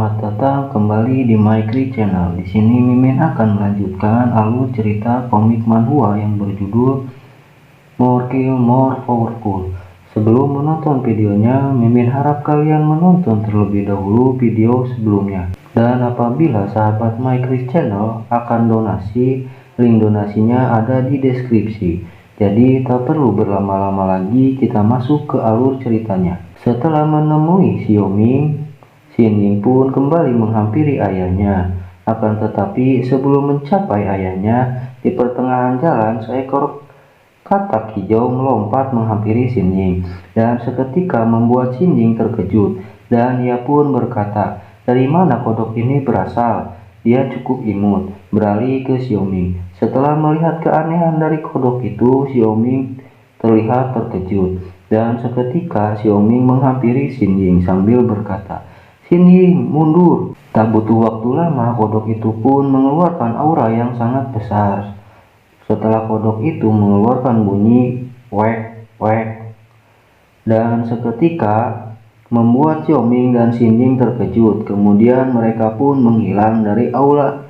Selamat datang kembali di MyCri Channel. Di sini Mimin akan melanjutkan alur cerita komik manhwa yang berjudul More Kill More Powerful. Sebelum menonton videonya, Mimin harap kalian menonton terlebih dahulu video sebelumnya. Dan apabila sahabat MyCri Channel akan donasi, link donasinya ada di deskripsi. Jadi tak perlu berlama-lama lagi, kita masuk ke alur ceritanya. Setelah menemui Xiaoming, Xin Ying pun kembali menghampiri ayahnya. Akan tetapi sebelum mencapai ayahnya, di pertengahan jalan seekor katak hijau melompat menghampiri Xin Ying dan seketika membuat Xin Ying terkejut, dan ia pun berkata, "Dari mana kodok ini berasal?" Dia cukup imut, beralih ke Xiaoming. Setelah melihat keanehan dari kodok itu, Xiaoming terlihat terkejut, dan seketika Xiaoming menghampiri Xin Ying sambil berkata, "Xin Ying, mundur." Tak butuh waktu lama, kodok itu pun mengeluarkan aura yang sangat besar. Setelah kodok itu mengeluarkan bunyi wek wek, dan seketika membuat Xiaoming dan Xin Ying terkejut. Kemudian mereka pun menghilang dari aula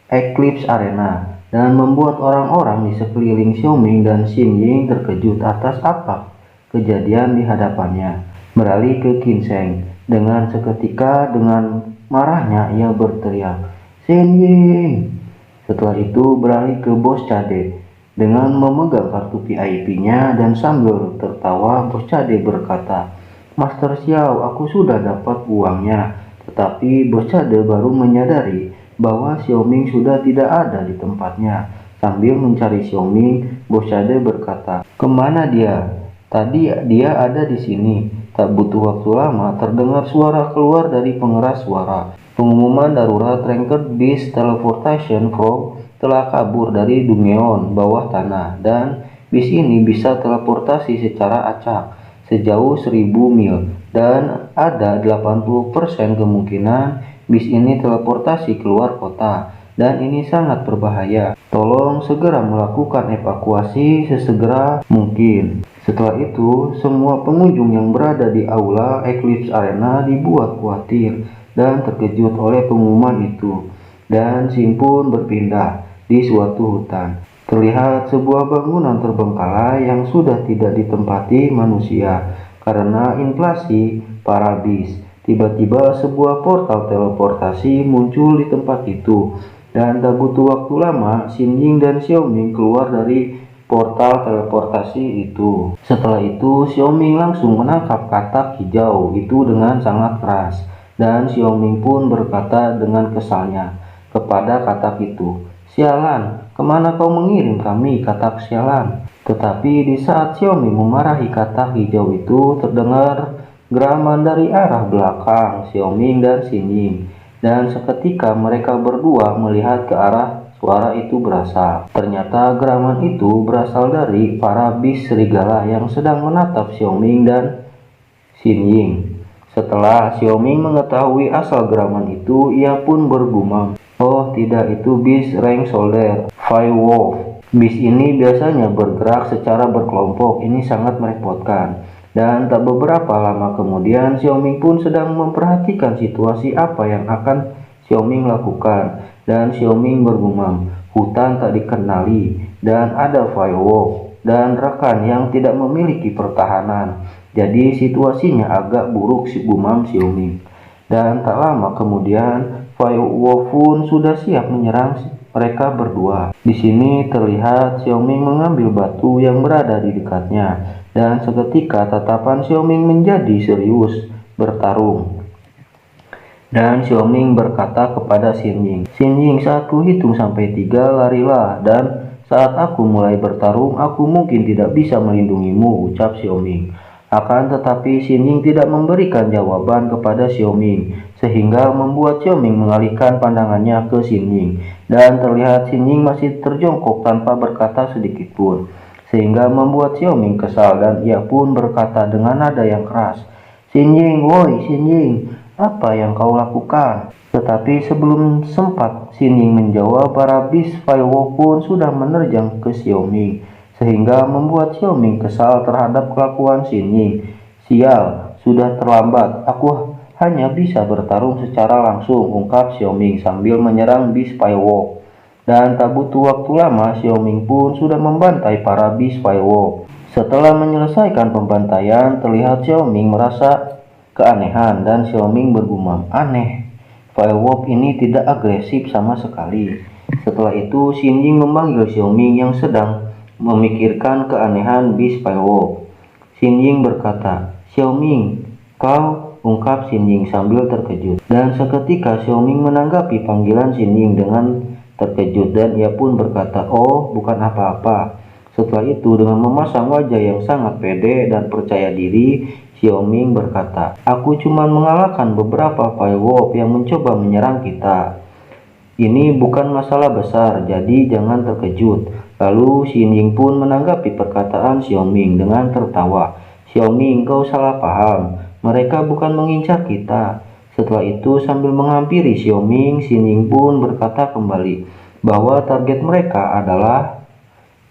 Eclipse Arena dan membuat orang-orang di sekeliling Xiaoming dan Xin Ying terkejut atas apa kejadian di hadapannya. Beralih ke Ginseng. Dengan seketika, dengan marahnya ia berteriak, "Xin Ying!" Setelah itu beralih ke Bos Cade. Dengan memegang kartu VIP-nya dan sambil tertawa, Bos Cade berkata, "Master Xiao, aku sudah dapat uangnya." Tetapi Bos Cade baru menyadari bahwa Xiaoming sudah tidak ada di tempatnya. Sambil mencari Xiaoming, Bos Cade berkata, "Kemana dia? Tadi dia ada di sini." Tak butuh waktu lama, terdengar suara keluar dari pengeras suara. Pengumuman darurat Ranked Beast Teleportation Frog telah kabur dari Dungeon bawah tanah, dan bis ini bisa teleportasi secara acak sejauh 1000 mil, dan ada 80% kemungkinan bis ini teleportasi keluar kota, dan ini sangat berbahaya. Tolong segera melakukan evakuasi sesegera mungkin. Setelah itu, semua pengunjung yang berada di aula Eclipse Arena dibuat khawatir dan terkejut oleh pengumuman itu. Dan Xin pun berpindah di suatu hutan. Terlihat sebuah bangunan terbengkalai yang sudah tidak ditempati manusia karena inflasi para bis. Tiba-tiba sebuah portal teleportasi muncul di tempat itu. Dan tak butuh waktu lama, Xin Ying dan Xiaoming keluar dari portal teleportasi itu. Setelah itu, Xiaoming langsung menangkap katak hijau itu dengan sangat keras, dan Xiaoming pun berkata dengan kesalnya kepada katak itu, "Sialan, kemana kau mengirim kami, katak sialan?" Tetapi di saat Xiaoming memarahi katak hijau itu, terdengar geraman dari arah belakang Xiaoming dan Xin Ying, dan seketika mereka berdua melihat ke arah suara itu berasal. Ternyata geraman itu berasal dari para bis serigala yang sedang menatap Xiaoming dan Xin Ying. Setelah Xiaoming mengetahui asal geraman itu, ia pun bergumam, "Oh tidak, itu bis rank soldier Firewolf. Bis ini biasanya bergerak secara berkelompok, ini sangat merepotkan." Dan tak beberapa lama kemudian, Xiaoming pun sedang memperhatikan situasi apa yang akan Xiaoming lakukan, dan Xiaoming bergumam, "Hutan tak dikenali, dan ada Firewolf dan rekan yang tidak memiliki pertahanan. Jadi situasinya agak buruk," si gumam Xiaoming. Dan tak lama kemudian, Firewolf pun sudah siap menyerang mereka berdua. Di sini terlihat Xiaoming mengambil batu yang berada di dekatnya, dan seketika tatapan Xiaoming menjadi serius bertarung. Dan Xiaoming berkata kepada Xin Ying, "Xin Ying, saat ku hitung sampai 3, larilah, dan saat aku mulai bertarung, aku mungkin tidak bisa melindungimu," ucap Xiaoming. Akan tetapi Xin Ying tidak memberikan jawaban kepada Xiaoming, sehingga membuat Xiaoming mengalihkan pandangannya ke Xin Ying, dan terlihat Xin Ying masih terjongkok tanpa berkata sedikit pun, sehingga membuat Xiaoming kesal, dan ia pun berkata dengan nada yang keras, "Xin Ying, woi Xin Ying, apa yang kau lakukan?" Tetapi sebelum sempat Xin Ying menjawab, para bis Firewolf pun sudah menerjang ke Xiaoming, sehingga membuat Xiaoming kesal terhadap kelakuan Xin Ying. "Sial, sudah terlambat. Aku hanya bisa bertarung secara langsung, ungkap Xiaoming sambil menyerang bis Firewalk. Dan tak butuh waktu lama, Xiaoming pun sudah membantai para bis Firewalk. Setelah menyelesaikan pembantaian, terlihat Xiaoming merasa keanehan dan Xiaoming bergumam, "Aneh, Firewalk ini tidak agresif sama sekali." Setelah itu, Xinjing memanggil Xiaoming yang sedang memikirkan keanehan bis Firewalk. Xinjing berkata, "Xiaoming, kau," ungkap Xinjing sambil terkejut. Dan seketika Xiaoming menanggapi panggilan Xinjing dengan terkejut dan ia pun berkata, "Oh, bukan apa-apa." Setelah itu, dengan memasang wajah yang sangat pede dan percaya diri, Xiaoming berkata, "Aku cuma mengalahkan beberapa Firewalk yang mencoba menyerang kita. Ini bukan masalah besar, jadi jangan terkejut." Lalu Xinjing pun menanggapi perkataan Xiaoming dengan tertawa. "Xiaoming, kau salah paham. Mereka bukan mengincar kita." Setelah itu sambil menghampiri Xiaoming, Xinjing pun berkata kembali bahwa target mereka adalah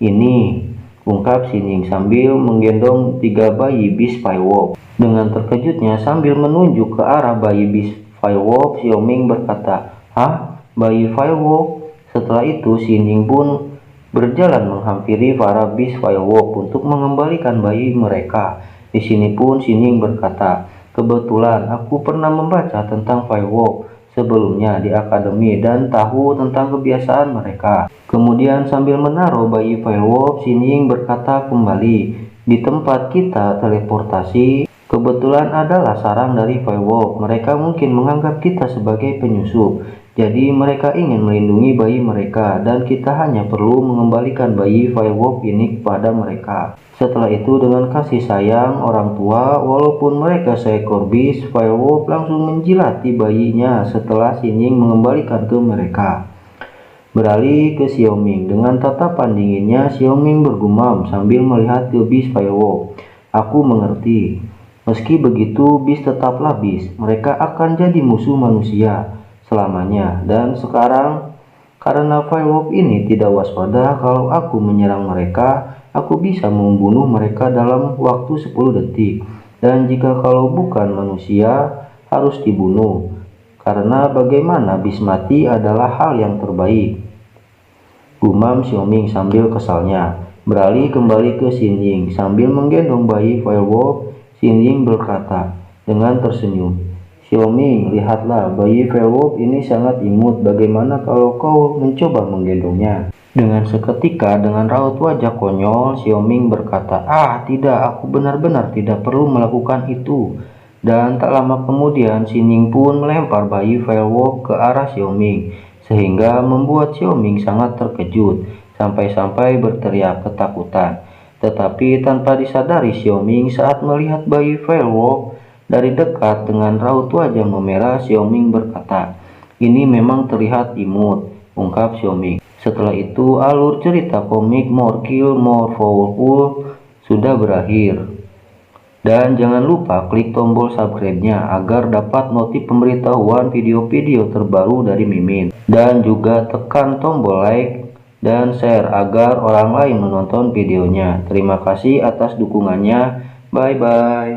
ini, ungkap Xinjing sambil menggendong 3 bayi bis Firewalk. Dengan terkejutnya sambil menunjuk ke arah bayi bis Firewalk, Xiaoming berkata, "Hah? Bayi Firewalk?" Setelah itu Xinjing pun berjalan menghampiri para bis Firewalk untuk mengembalikan bayi mereka. Di sini pun Xinjing berkata, "Kebetulan aku pernah membaca tentang Firewalk sebelumnya di akademi dan tahu tentang kebiasaan mereka." Kemudian sambil menaruh bayi Firewalk, Xinjing berkata kembali, "Di tempat kita teleportasi kebetulan adalah sarang dari Firewalk. Mereka mungkin menganggap kita sebagai penyusup. Jadi mereka ingin melindungi bayi mereka dan kita hanya perlu mengembalikan bayi Firewalk ini kepada mereka." Setelah itu dengan kasih sayang orang tua, walaupun mereka seekor bis, Firewalk langsung menjilati bayinya setelah Xinjing mengembalikan ke mereka. Beralih ke Xiaoming, dengan tatapan dinginnya Xiaoming bergumam sambil melihat ke bis Firewalk, "Aku mengerti. Meski begitu, bis tetaplah bis. Mereka akan jadi musuh manusia selamanya. Dan sekarang, karena Firewalk ini tidak waspada, kalau aku menyerang mereka, aku bisa membunuh mereka dalam waktu 10 detik. Dan jika kalau bukan manusia, harus dibunuh. Karena bagaimana bis mati adalah hal yang terbaik," gumam Xiaoming sambil kesalnya. Beralih kembali ke Xinjing, sambil menggendong bayi Firewalk, Xinjing berkata dengan tersenyum, "Xiaoming, lihatlah, bayi Firewalk ini sangat imut. Bagaimana kalau kau mencoba menggendongnya?" Dengan seketika, dengan raut wajah konyol, Xiaoming berkata, "Ah, tidak, aku benar-benar tidak perlu melakukan itu." Dan tak lama kemudian, Xinjing pun melempar bayi Firewalk ke arah Xiaoming, sehingga membuat Xiaoming sangat terkejut, sampai-sampai berteriak ketakutan. Tetapi tanpa disadari Xiaoming saat melihat bayi Firewalk dari dekat dengan raut wajah memerah, Xiaoming berkata, "Ini memang terlihat imut," ungkap Xiaoming. Setelah itu alur cerita komik More Kill More Powerful sudah berakhir. Dan jangan lupa klik tombol subscribe-nya agar dapat notif pemberitahuan video-video terbaru dari Mimin. Dan juga tekan tombol like dan share agar orang lain menonton videonya. Terima kasih atas dukungannya. Bye-bye.